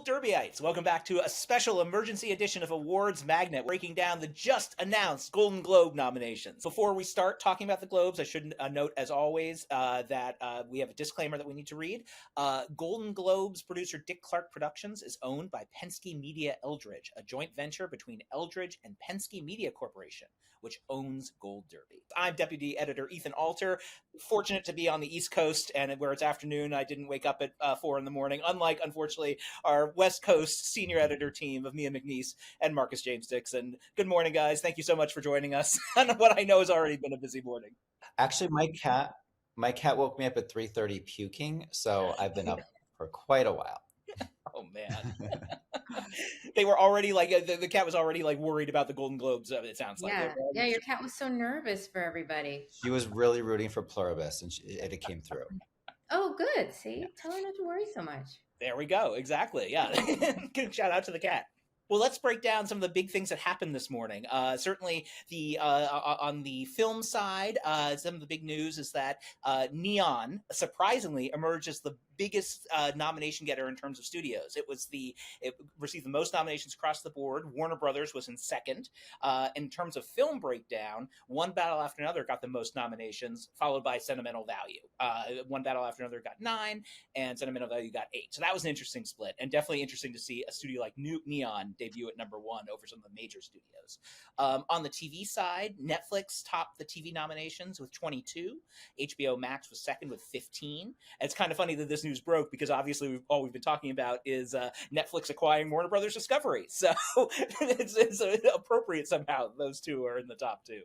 Derbyites, welcome back to a special emergency edition of Awards Magnet, breaking down the just announced Golden Globe nominations. Before we start talking about the Globes, I should note, as always, that we have a disclaimer that we need to read. Golden Globes producer Dick Clark Productions is owned by Penske Media Eldridge, a joint venture between Eldridge and Penske Media Corporation, which owns Gold Derby. I'm Deputy Editor Ethan Alter, fortunate to be on the East Coast, and where it's afternoon, I didn't wake up at 4 in the morning, unlike, unfortunately, our West Coast senior editor team of Mia McNeese and Marcus James Dixon. Good morning, guys. Thank you so much for joining us on what I know has already been a busy morning. Actually, my cat woke me up at 3:30 puking, so I've been up for quite a while. Oh, man. They were already like, the cat was already like worried about the Golden Globes, it sounds like. Yeah, your cat was so nervous for everybody. She was really rooting for Pluribus, and it came through. Oh, good. See? Tell her not to worry so much. There we go. Exactly. Yeah. Shout out to the cat. Well, let's break down some of the big things that happened this morning. Certainly, on the film side, some of the big news is that Neon, surprisingly, emerged as the biggest nomination getter in terms of studios. It received the most nominations across the board. Warner Brothers was in second. In terms of film breakdown, One Battle After Another got the most nominations, followed by Sentimental Value. One Battle After Another got 9, and Sentimental Value got 8. So that was an interesting split, and definitely interesting to see a studio like Neon debut at number 1 over some of the major studios. On the TV side, Netflix topped the TV nominations with 22. HBO Max was second with 15. And it's kind of funny that this news broke because obviously all we've been talking about is Netflix acquiring Warner Brothers Discovery. So it's appropriate somehow those two are in the top 2.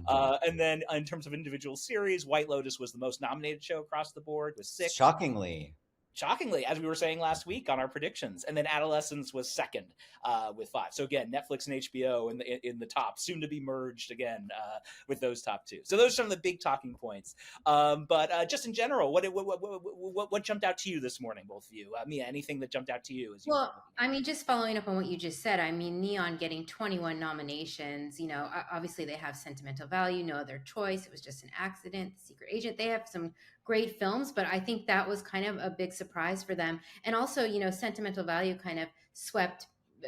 And then in terms of individual series, White Lotus was the most nominated show across the board with 6. Shockingly, as we were saying last week on our predictions. And then Adolescence was second with 5. So again, Netflix and HBO in the top, soon to be merged again with those top 2. So those are some of the big talking points. But just in general, what jumped out to you this morning, both of you? Mia, anything that jumped out to you? Just following up on what you just said, Neon getting 21 nominations, obviously they have Sentimental Value, No Other Choice, It Was Just an Accident, The Secret Agent. They have some great films, but I think that was kind of a big surprise for them. And also, Sentimental Value kind of swept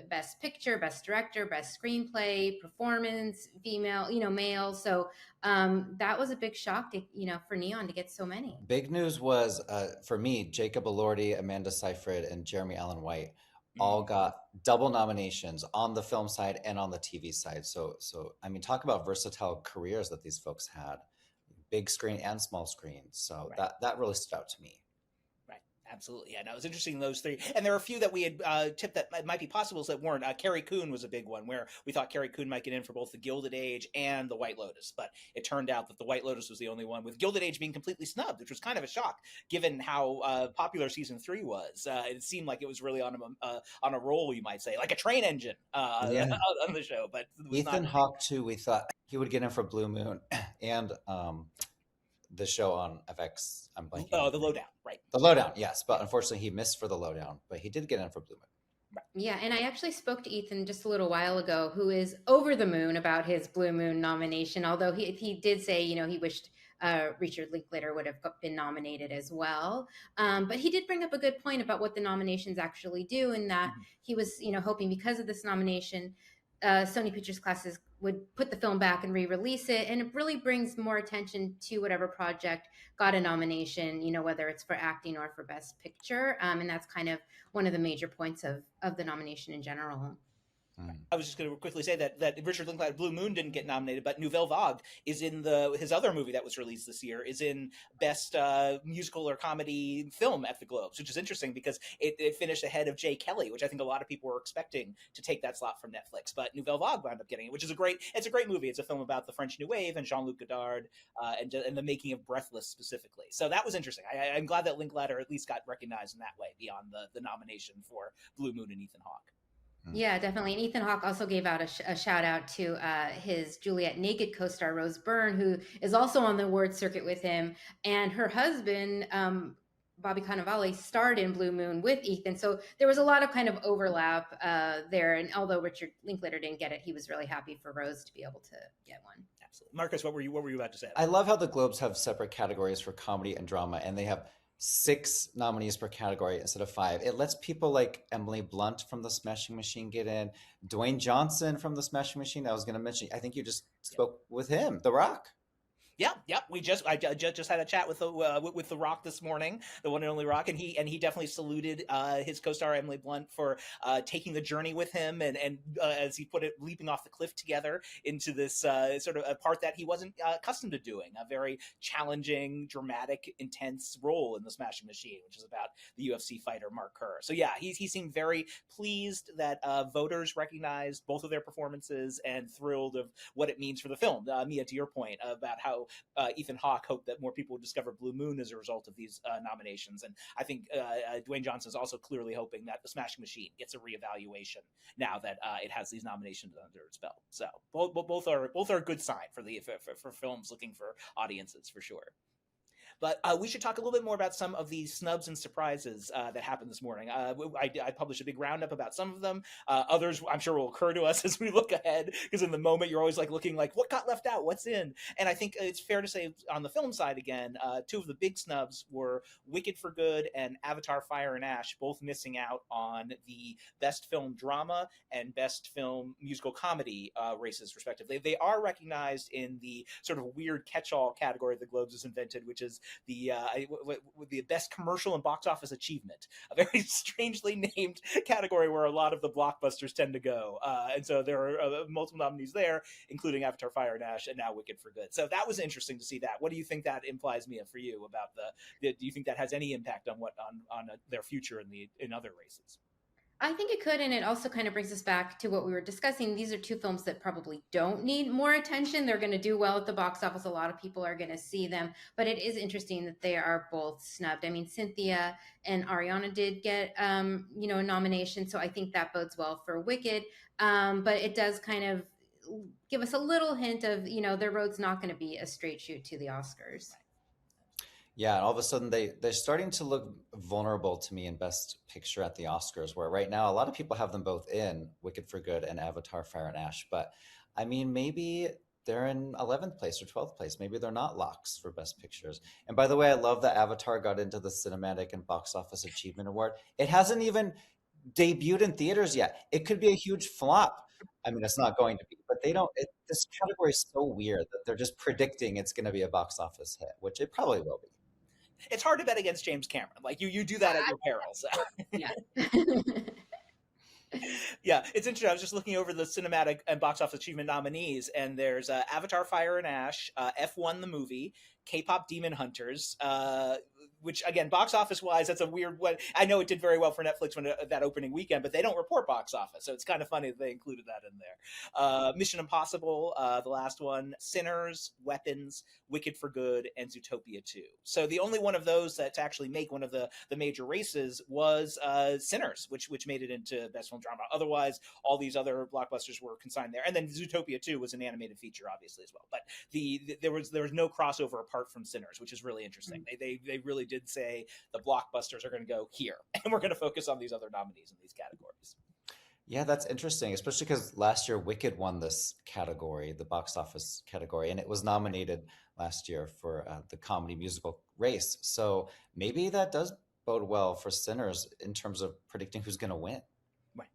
Best Picture, Best Director, Best Screenplay, Performance, Female, Male. So that was a big shock to, for Neon to get so many. Big news was, for me, Jacob Elordi, Amanda Seyfried, and Jeremy Allen White all got double nominations on the film side and on the TV side. So talk about versatile careers that these folks had. Big screen and small screen. So right. that really stood out to me. Right. Absolutely. Yeah, no, it was interesting, those 3. And there are a few that we had tipped that might be possibles that weren't. Carrie Coon was a big one where we thought Carrie Coon might get in for both the Gilded Age and the White Lotus. But it turned out that the White Lotus was the only one, with Gilded Age being completely snubbed, which was kind of a shock given how popular season 3 was. It seemed like it was really on a roll, you might say, like a train engine on the show. But Ethan Hawke, too, we thought he would get in for Blue Moon and the show on FX. I'm blanking. Oh, The Lowdown, right. The Lowdown, yes. But unfortunately, he missed for The Lowdown. But he did get in for Blue Moon. Right. Yeah, and I actually spoke to Ethan just a little while ago, who is over the moon about his Blue Moon nomination, although he did say, he wished Richard Linklater would have been nominated as well. But he did bring up a good point about what the nominations actually do, and that he was, hoping because of this nomination, Sony Pictures Classics would put the film back and re-release it, and it really brings more attention to whatever project got a nomination, whether it's for acting or for Best Picture, and that's kind of one of the major points of the nomination in general. I was just going to quickly say that Richard Linklater, Blue Moon didn't get nominated, but Nouvelle Vague is in his other movie that was released this year, is in Best Musical or Comedy Film at the Globes, which is interesting because it finished ahead of Jay Kelly, which I think a lot of people were expecting to take that slot from Netflix. But Nouvelle Vague wound up getting it, which is a great movie. It's a film about the French New Wave and Jean-Luc Godard and the making of Breathless specifically. So that was interesting. I'm glad that Linklater at least got recognized in that way beyond the nomination for Blue Moon and Ethan Hawke. Yeah, definitely. And Ethan Hawke also gave out a shout out to his Juliet Naked co-star Rose Byrne, who is also on the award circuit with him, and her husband Bobby Cannavale starred in Blue Moon with Ethan. So there was a lot of kind of overlap there. And although Richard Linklater didn't get it, he was really happy for Rose to be able to get one. Absolutely. Marcus, what were you about to say? I love how the Globes have separate categories for comedy and drama, and they have 6 nominees per category instead of 5. It lets people like Emily Blunt from The Smashing Machine get in, Dwayne Johnson from The Smashing Machine. I was going to mention, I think you just spoke with him, The Rock. Yeah. I just had a chat with the Rock this morning, the one and only Rock, and he definitely saluted his co-star Emily Blunt for taking the journey with him, and as he put it, leaping off the cliff together into this sort of a part that he wasn't accustomed to doing, a very challenging, dramatic, intense role in The Smashing Machine, which is about the UFC fighter Mark Kerr. So yeah, he seemed very pleased that voters recognized both of their performances and thrilled of what it means for the film. Mia, to your point about how Ethan Hawke hoped that more people would discover Blue Moon as a result of these nominations, and I think Dwayne Johnson is also clearly hoping that The Smashing Machine gets a reevaluation now that it has these nominations under its belt. So both are a good sign for films looking for audiences, for sure. But we should talk a little bit more about some of the snubs and surprises that happened this morning. I published a big roundup about some of them. Others, I'm sure, will occur to us as we look ahead, because in the moment you're always like looking like, what got left out? What's in? And I think it's fair to say on the film side again, two of the big snubs were Wicked for Good and Avatar: Fire and Ash, both missing out on the Best Film Drama and Best Film Musical Comedy races, respectively. They are recognized in the sort of weird catch-all category the Globes has invented, which is the best commercial and box office achievement, a very strangely named category where a lot of the blockbusters tend to go. And so there are multiple nominees there, including Avatar: Fire and Ash, and now Wicked for Good. So that was interesting to see that. What do you think that implies, Mia, for you about do you think that has any impact on their future in other races? I think it could, and it also kind of brings us back to what we were discussing. These are two films that probably don't need more attention. They're going to do well at the box office. A lot of people are going to see them, but it is interesting that they are both snubbed. I mean, Cynthia and Ariana did get, a nomination, so I think that bodes well for Wicked. But it does kind of give us a little hint of, their road's not going to be a straight shoot to the Oscars. Yeah, and all of a sudden they're starting to look vulnerable to me in Best Picture at the Oscars, where right now a lot of people have them both in Wicked for Good and Avatar: Fire and Ash. But I mean, maybe they're in 11th place or 12th place. Maybe they're not locks for Best Pictures. And by the way, I love that Avatar got into the Cinematic and Box Office Achievement Award. It hasn't even debuted in theaters yet. It could be a huge flop. I mean, it's not going to be, but they don't. This category is so weird that they're just predicting it's going to be a box office hit, which it probably will be. It's hard to bet against James Cameron. Like you do that at your peril. So. Yeah. Yeah, it's interesting. I was just looking over the cinematic and box office achievement nominees, and there's Avatar: Fire and Ash, F1 the movie, K-pop Demon Hunters, which again, box office wise, that's a weird one. I know it did very well for Netflix when that opening weekend, but they don't report box office, so it's kind of funny that they included that in there. Mission Impossible, the last one, Sinners, Weapons, Wicked for Good, and Zootopia 2. So the only one of those that to actually make one of the major races was Sinners, which made it into Best Film Drama. Otherwise, all these other blockbusters were consigned there. And then Zootopia 2 was an animated feature, obviously, as well. But there was no crossover apart from Sinners, which is really interesting. Mm-hmm. They really did say the blockbusters are going to go here, and we're going to focus on these other nominees in these categories. Yeah, that's interesting, especially because last year Wicked won this category, the box office category, and it was nominated last year for the comedy musical race. So maybe that does bode well for Sinners in terms of predicting who's going to win. Right.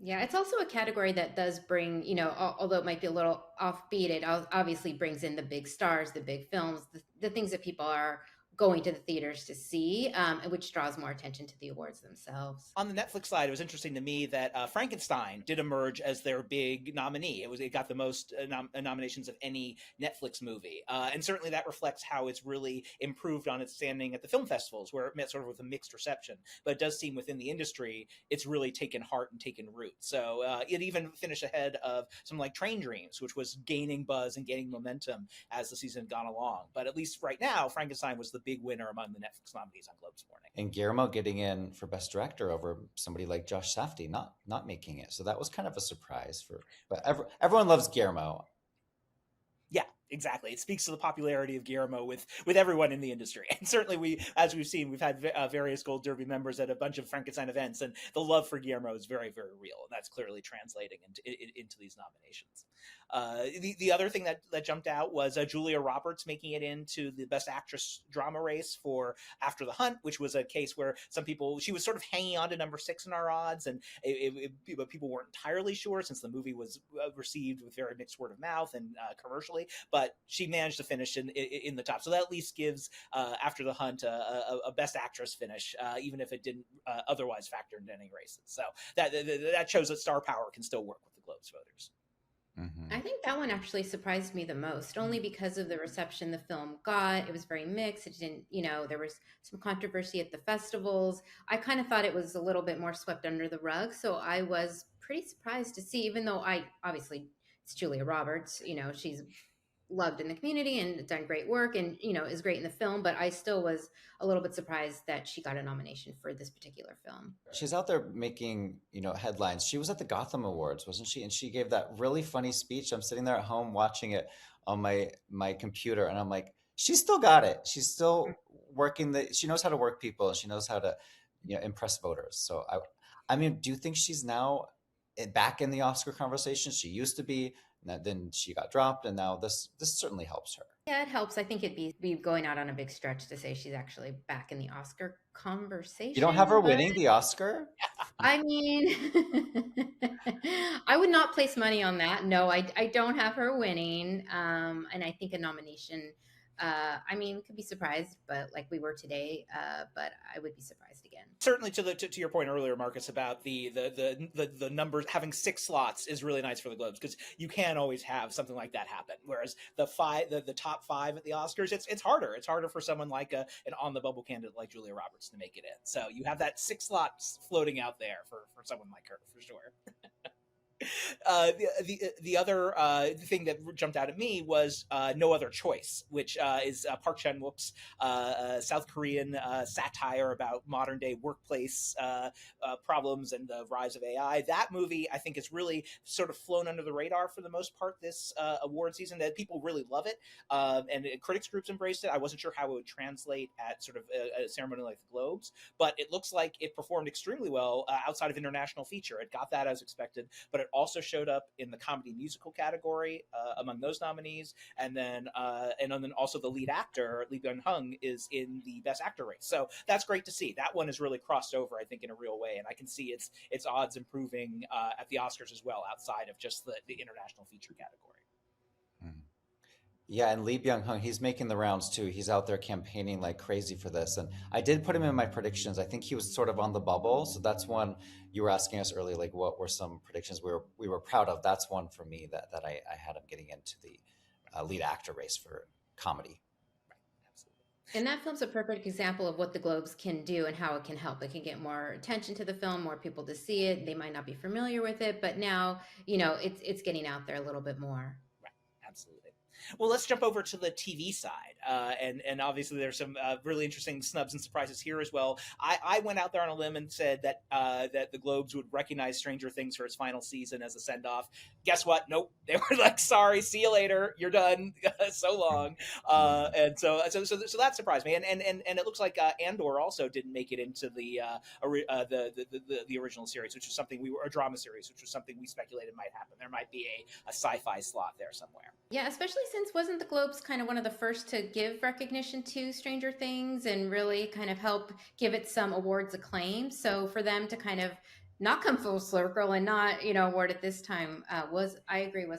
Yeah, it's also a category that does bring, although it might be a little offbeat, it obviously brings in the big stars, the big films, the things that people are going to the theaters to see, which draws more attention to the awards themselves. On the Netflix side, it was interesting to me that Frankenstein did emerge as their big nominee. It got the most nominations of any Netflix movie, and certainly that reflects how it's really improved on its standing at the film festivals, where it met sort of with a mixed reception. But it does seem within the industry, it's really taken heart and taken root. So it even finished ahead of something like Train Dreams, which was gaining buzz and gaining momentum as the season had gone along. But at least right now, Frankenstein was the big winner among the Netflix nominees on Globes Morning. And Guillermo getting in for Best Director over somebody like Josh Safdie not making it. So that was kind of a surprise but everyone loves Guillermo. Yeah, exactly. It speaks to the popularity of Guillermo with everyone in the industry. And certainly as we've seen, we've had various Gold Derby members at a bunch of Frankenstein events, and the love for Guillermo is very, very real. And that's clearly translating into these nominations. The other thing that jumped out was Julia Roberts making it into the Best Actress drama race for After the Hunt, which was a case where she was sort of hanging on to number 6 in our odds, and but people weren't entirely sure since the movie was received with very mixed word of mouth and commercially, but she managed to finish in the top. So that at least gives After the Hunt a Best Actress finish, even if it didn't otherwise factor into any races. So that shows that star power can still work with the Globes voters. Mm-hmm. I think that one actually surprised me the most, only because of the reception the film got. It was very mixed. It didn't, there was some controversy at the festivals. I kind of thought it was a little bit more swept under the rug. So I was pretty surprised to see, even though obviously it's Julia Roberts, she's loved in the community and done great work and, is great in the film, but I still was a little bit surprised that she got a nomination for this particular film. She's out there making, headlines. She was at the Gotham Awards, wasn't she? And she gave that really funny speech. I'm sitting there at home watching it on my computer, and I'm like, she's still got it. She's still working she knows how to work people, and she knows how to, impress voters. So I mean, do you think she's now back in the Oscar conversation? She used to be, then she got dropped, and now this certainly helps her. Yeah, it helps. I think it'd be going out on a big stretch to say she's actually back in the Oscar conversation. You don't have her winning the Oscar? I mean, I would not place money on that. No, I don't have her winning. And I think a nomination, could be surprised, but like we were today, but I would be surprised again. Certainly, to your point earlier, Marcus, about the numbers, having 6 slots is really nice for the Globes, because you can always have something like that happen. Whereas the top 5 at the Oscars, it's harder. It's harder for someone like an on the bubble candidate like Julia Roberts to make it in. So you have that 6 slots floating out there for someone like her, for sure. The other thing that jumped out at me was No Other Choice, which is Park Chan-wook's South Korean satire about modern day workplace problems and the rise of AI. That movie, I think, has really sort of flown under the radar for the most part this award season. That people really love it, and critics groups embraced it. I wasn't sure how it would translate at sort of a ceremony like the Globes, but it looks like it performed extremely well outside of international feature. It got that as expected, but it also showed up in the comedy musical category among those nominees, and then also the lead actor Lee Byung-hun is in the Best Actor race. So that's great to see. That one has really crossed over, I think, in a real way, and I can see its odds improving at the Oscars as well, outside of just the international feature category. Yeah, and Lee Byung-hun, he's making the rounds too. He's out there campaigning like crazy for this. And I did put him in my predictions. I think he was sort of on the bubble. So that's one you were asking us earlier, like what were some predictions we were proud of. That's one for me that I had him getting into the lead actor race for comedy. And that film's a perfect example of what the Globes can do and how it can help. It can get more attention to the film, more people to see it. They might not be familiar with it, but now, it's getting out there a little bit more. Right, absolutely. Well, let's jump over to the TV side, and obviously there's some really interesting snubs and surprises here as well. I went out there on a limb and said that that the Globes would recognize Stranger Things for its final season as a send off. Guess what? Nope. They were like, "Sorry, see you later. You're done. So long." And so that surprised me. And it looks like Andor also didn't make it into the original series, which was something a drama series, which was something we speculated might happen. There might be a sci-fi slot there somewhere. Yeah, especially since wasn't the Globes kind of one of the first to give recognition to Stranger Things and really kind of help give it some awards acclaim. So for them to kind of not come full circle and not, award it this time was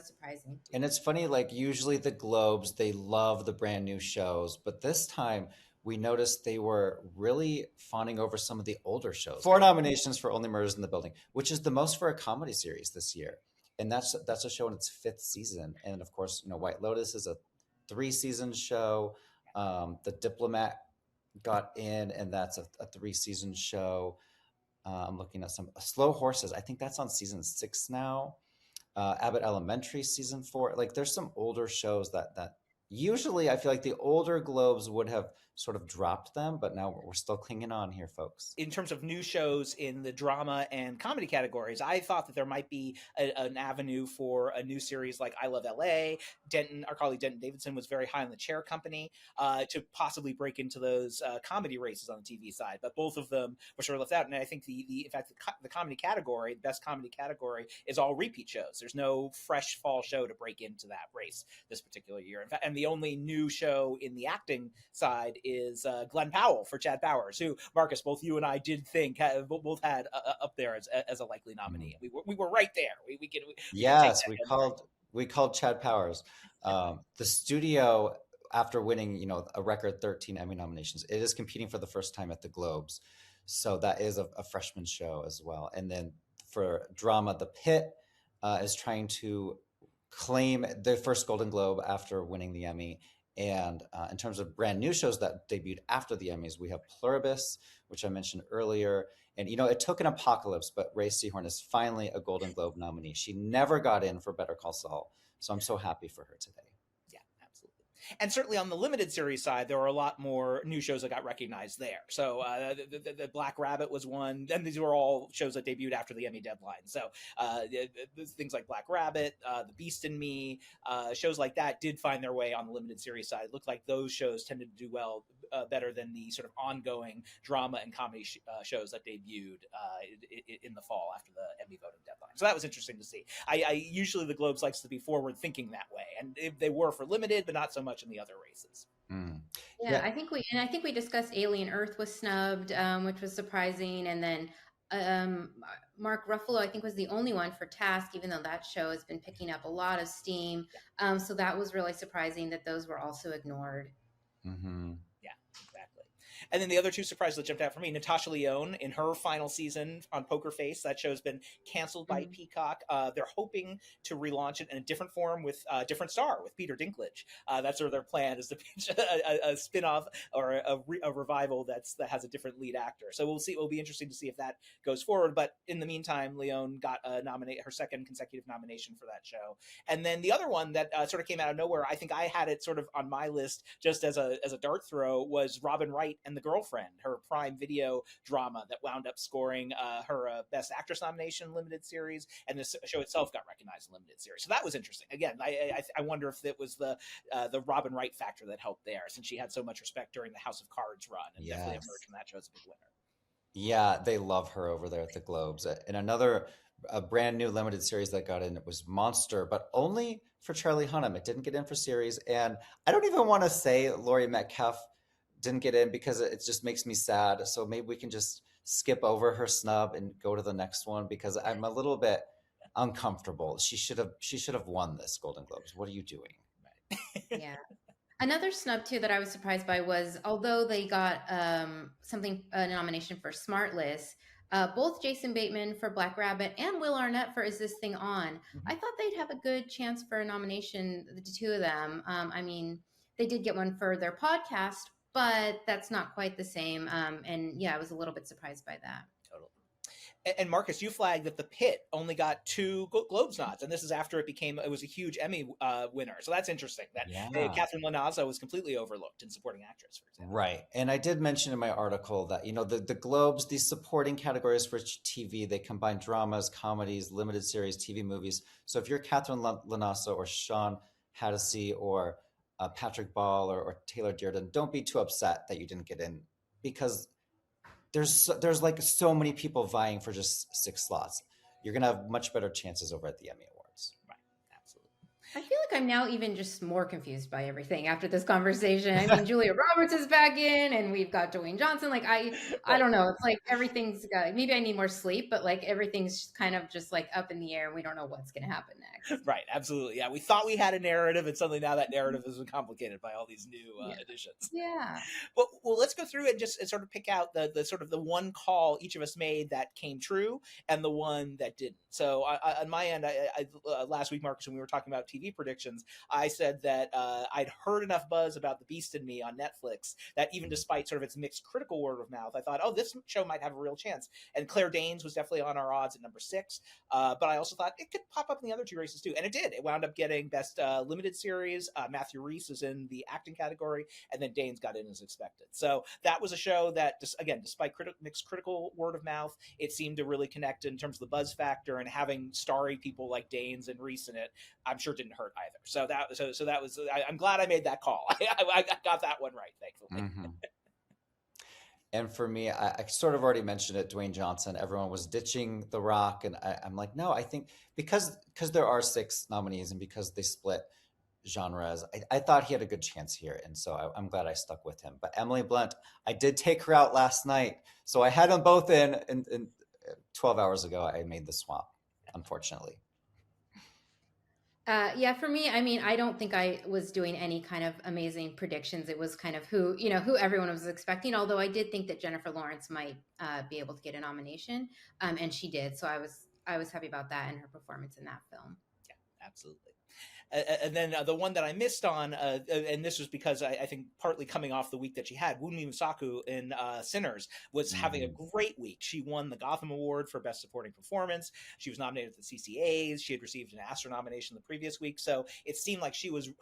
surprising. And it's funny, like usually the Globes, they love the brand new shows, but this time we noticed they were really fawning over some of the older shows. 4 nominations for Only Murders in the Building, which is the most for a comedy series this year. And that's a show in its 5th season. And of course, White Lotus is a 3-season show. The Diplomat got in, and that's a 3-season show. I'm looking at some Slow Horses. I think that's on season 6 now. Abbott Elementary season 4. Like there's some older shows that usually I feel like the older Globes would have sort of dropped them, but now we're still clinging on here, folks. In terms of new shows in the drama and comedy categories, I thought that there might be an avenue for a new series like I Love LA. Our colleague Denton Davidson was very high on the Chair Company to possibly break into those comedy races on the TV side, but both of them were sort of left out. And I think in fact the comedy category, the best comedy category, is all repeat shows. There's no fresh fall show to break into that race this particular year. In fact, and the only new show in the acting side is Glenn Powell for Chad Bowers, who, Marcus, both you and I did think both had up there as a likely nominee. We were right there. Yes, we called Chad Powers. The studio, after winning a record 13 Emmy nominations, it is competing for the first time at the Globes, so that is a freshman show as well. And then for drama, The Pit is trying to claim their first Golden Globe after winning the Emmy. And in terms of brand new shows that debuted after the Emmys, we have Pluribus, which I mentioned earlier. And, it took an apocalypse, but Ray Seahorn is finally a Golden Globe nominee. She never got in for Better Call Saul. So I'm so happy for her today. Yeah, absolutely. And certainly on the limited series side, there were a lot more new shows that got recognized there. So the Black Rabbit was one. And these were all shows that debuted after the Emmy deadline. So things like Black Rabbit, The Beast in Me, shows like that did find their way on the limited series side. It looked like those shows tended to do well, better than the sort of ongoing drama and comedy shows that debuted in the fall after the Emmy voting deadline. So that was interesting to see. I usually the Globes likes to be forward thinking that way, and they were for limited, but not so much in the other races. Yeah, I think we discussed Alien Earth was snubbed, which was surprising, and then Mark Ruffalo, I think, was the only one for Task, even though that show has been picking up a lot of steam. So that was really surprising that those were also ignored. Mm-hmm. And then the other two surprises that jumped out for me, Natasha Lyonne in her final season on Poker Face. That show's been canceled by Peacock. They're hoping to relaunch it in a different form with a different star, with Peter Dinklage. That's sort of their plan, is to pitch a spin-off or a revival that has a different lead actor. So we'll see. It'll be interesting to see if that goes forward. But in the meantime, Lyonne got her second consecutive nomination for that show. And then the other one that sort of came out of nowhere, I think I had it sort of on my list just as a dart throw, was Robin Wright and the Girlfriend, her Prime Video drama that wound up scoring her Best Actress nomination in limited series, and the show itself got recognized in limited series. So that was interesting. Again, I wonder if it was the Robin Wright factor that helped there, since she had so much respect during the House of Cards run, and definitely emerged from that show as a big winner. Yeah, they love her over there at the Globes. And another brand new limited series that got in, it was Monster, but only for Charlie Hunnam. It didn't get in for series, and I don't even want to say Laurie Metcalf didn't get in because it just makes me sad. So maybe we can just skip over her snub and go to the next one, because I'm a little bit uncomfortable. She should have won this Golden Globes. What are you doing? Yeah. Another snub too that I was surprised by was, although they got a nomination for Smartless, both Jason Bateman for Black Rabbit and Will Arnett for Is This Thing On, I thought they'd have a good chance for a nomination, the two of them. I mean, they did get one for their podcast, but that's not quite the same. And yeah, I was a little bit surprised by that. Totally. And Marcus, you flagged that The Pit only got 2 Globes nods, and this is after it was a huge Emmy winner. So that's interesting. That Catherine Lanazzo was completely overlooked in supporting actress, for example. Right. And I did mention in my article that, the Globes, these supporting categories for TV, they combine dramas, comedies, limited series, TV movies. So if you're Catherine Lanazzo or Sean Hattasey or Patrick Ball or Taylor Dearden, don't be too upset that you didn't get in, because there's like so many people vying for just 6 slots. You're gonna have much better chances over at the Emmy Awards. Right, absolutely. I feel like I'm now even just more confused by everything after this conversation. I mean, Julia Roberts is back in, and we've got Dwayne Johnson. Like, I don't know. It's like everything's got, maybe I need more sleep, but like everything's kind of just like up in the air, and we don't know what's going to happen next. Right, absolutely. Yeah, we thought we had a narrative, and suddenly now that narrative has been complicated by all these new additions. Yeah. Well, let's go through and just sort of pick out the sort of the one call each of us made that came true, and the one that didn't. So on my end, I last week, Marcus, when we were talking about TV TV predictions, I said that I'd heard enough buzz about The Beast in Me on Netflix that even despite sort of its mixed critical word of mouth, I thought, oh, this show might have a real chance. And Claire Danes was definitely on our odds at number 6. But I also thought it could pop up in the other 2 races too. And it did. It wound up getting Best Limited Series. Matthew Rhys is in the acting category, and then Danes got in as expected. So that was a show that, again, despite mixed critical word of mouth, it seemed to really connect in terms of the buzz factor, and having starry people like Danes and Rhys in it, I'm sure didn't hurt either. So that was. I'm glad I made that call. I got that one right, thankfully. Mm-hmm. And for me, I sort of already mentioned it, Dwayne Johnson. Everyone was ditching The Rock, and I'm like, no, I think because there are 6 nominees and because they split genres, I thought he had a good chance here, and so I'm glad I stuck with him. But Emily Blunt, I did take her out last night, so I had them both in, and 12 hours ago, I made the swap, unfortunately. Yeah, for me, I mean, I don't think I was doing any kind of amazing predictions. It was kind of who everyone was expecting. Although I did think that Jennifer Lawrence might be able to get a nomination, and she did. So I was happy about that and her performance in that film. Yeah, absolutely. And then the one that I missed on, and this was because I think partly coming off the week that she had, Wunmi Mosaku in Sinners was having a great week. She won the Gotham Award for Best Supporting Performance. She was nominated at the CCAs. She had received an ASTRA nomination the previous week. So it seemed like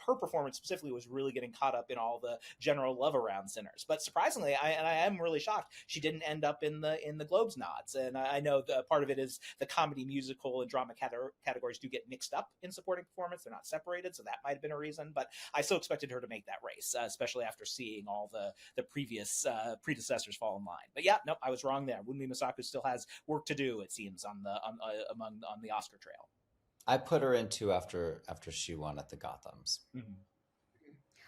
her performance specifically was really getting caught up in all the general love around Sinners. But surprisingly, I am really shocked, she didn't end up in the Globes nods. And I know part of it is the comedy, musical, and drama categories do get mixed up in supporting performance. They're not separated, so that might have been a reason, but I still expected her to make that race, especially after seeing all the previous predecessors fall in line. But yeah, no, I was wrong there. Wunmi Mosaku still has work to do, it seems, on the Oscar trail. I put her in too after she won at the Gothams. Mm-hmm.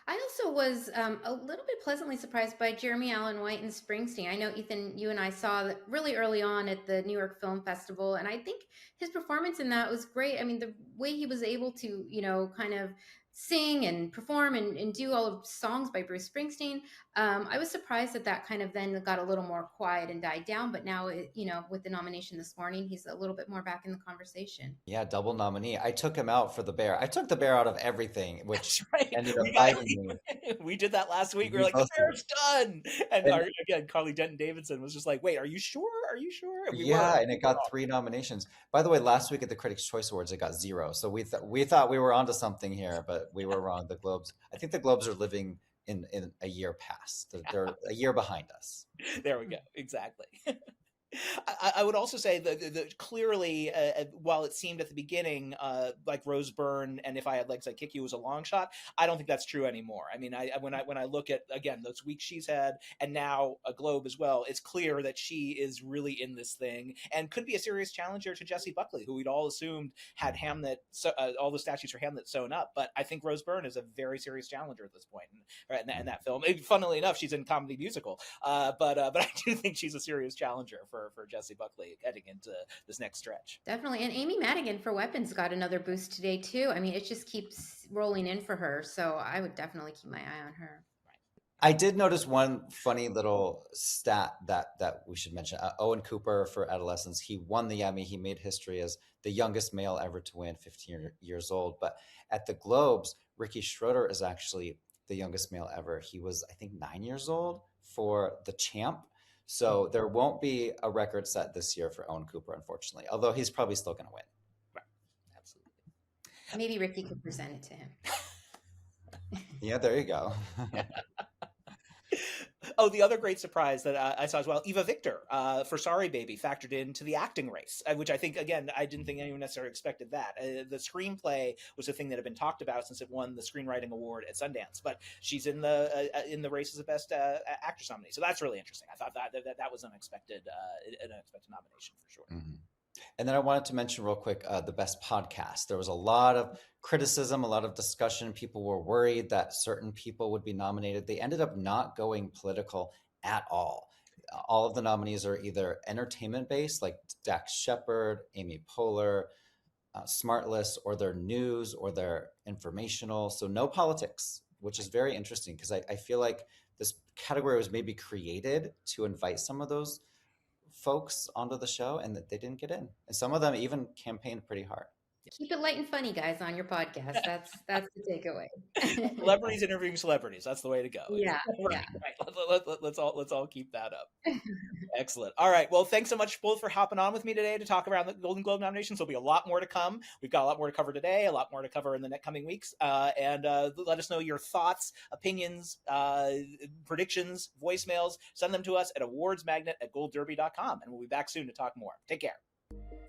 I also was a little bit pleasantly surprised by Jeremy Allen White and Springsteen. I know, Ethan, you and I saw that really early on at the New York Film Festival, and I think his performance in that was great. I mean, the way he was able to, kind of sing and perform and do all of songs by Bruce Springsteen. I was surprised that kind of then got a little more quiet and died down. But now, with the nomination this morning, he's a little bit more back in the conversation. Yeah, double nominee. I took him out for The Bear. I took The Bear out of everything, which right. ended up biting me. We did that last week. We were like, The Bear's done. And again, Carly Denton Davidson was just like, wait, are you sure? Are you sure? And and it got 3 nominations. By the way, last week at the Critics' Choice Awards, it got 0. So we thought we were onto something here, but we were wrong. The Globes, I think the Globes are living in a year past. They're a year behind us. There we go. Exactly. I would also say that clearly, while it seemed at the beginning like Rose Byrne and If I Had Legs I'd Kick You was a long shot, I don't think that's true anymore. I mean, when I look at, again, those weeks she's had and now a Globe as well, it's clear that she is really in this thing and could be a serious challenger to Jessie Buckley, who we'd all assumed had Hamlet, all the statues for Hamlet sewn up. But I think Rose Byrne is a very serious challenger at this point in that film. Funnily enough, she's in comedy musical, but I do think she's a serious challenger for Jessie Buckley heading into this next stretch. Definitely. And Amy Madigan for Weapons got another boost today too. I mean, it just keeps rolling in for her. So I would definitely keep my eye on her. I did notice one funny little stat that we should mention. Owen Cooper for Adolescence, he won the Emmy. He made history as the youngest male ever to win, 15 years old. But at the Globes, Ricky Schroeder is actually the youngest male ever. He was, I think, 9 years old for The Champ. So there won't be a record set this year for Owen Cooper, unfortunately, although he's probably still going to win. Right. Absolutely. Maybe Ricky could present it to him. Yeah, there you go. Oh, the other great surprise that I saw as well, Eva Victor for Sorry Baby factored into the acting race, which I think, again, I didn't think anyone necessarily expected that. The screenplay was a thing that had been talked about since it won the screenwriting award at Sundance, but she's in the race as a best actress nominee. So that's really interesting. I thought that was an unexpected nomination for sure. Mm-hmm. And then I wanted to mention real quick the best podcast. There was a lot of criticism, a lot of discussion. People were worried that certain people would be nominated. They ended up not going political at all. All of the nominees are either entertainment-based, like Dax Shepard, Amy Poehler, Smartless, or they're news, or they're informational. So no politics, which is very interesting because I feel like this category was maybe created to invite some of those folks onto the show and that they didn't get in. And some of them even campaigned pretty hard. Keep it light and funny, guys, on your podcast. That's the takeaway. Celebrities interviewing celebrities. That's the way to go. Yeah, Right. Let's all keep that up. Excellent. All right. Well, thanks so much both for hopping on with me today to talk around the Golden Globe nominations. There'll be a lot more to come. We've got a lot more to cover today, a lot more to cover in the next coming weeks. And let us know your thoughts, opinions, predictions, voicemails. Send them to us at awardsmagnet@goldderby.com. And we'll be back soon to talk more. Take care.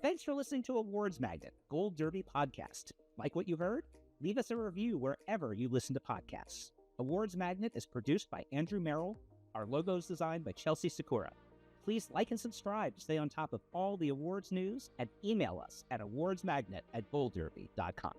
Thanks for listening to Awards Magnet, Gold Derby Podcast. Like what you heard? Leave us a review wherever you listen to podcasts. Awards Magnet is produced by Andrew Merrill. Our logo is designed by Chelsea Sakura. Please like and subscribe to stay on top of all the awards news and email us at awardsmagnet@goldderby.com.